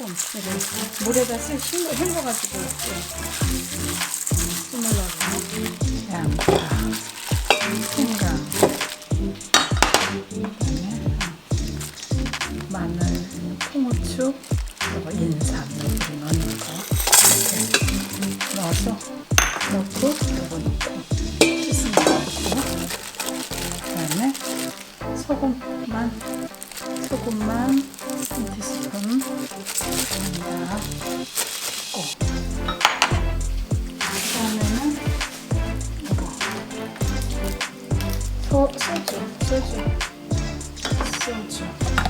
이렇게 물에다 헹궈가지고 심으려고. 양파, 생강, 그다음에 마늘, 통후추, 그리고 인삼 이렇게 넣는 거 이렇게 넣어서 넣고 이거 넣고 씻은 거 넣고 그다음에 소금만 1티스푼 넣고 그다음에는 이거 소주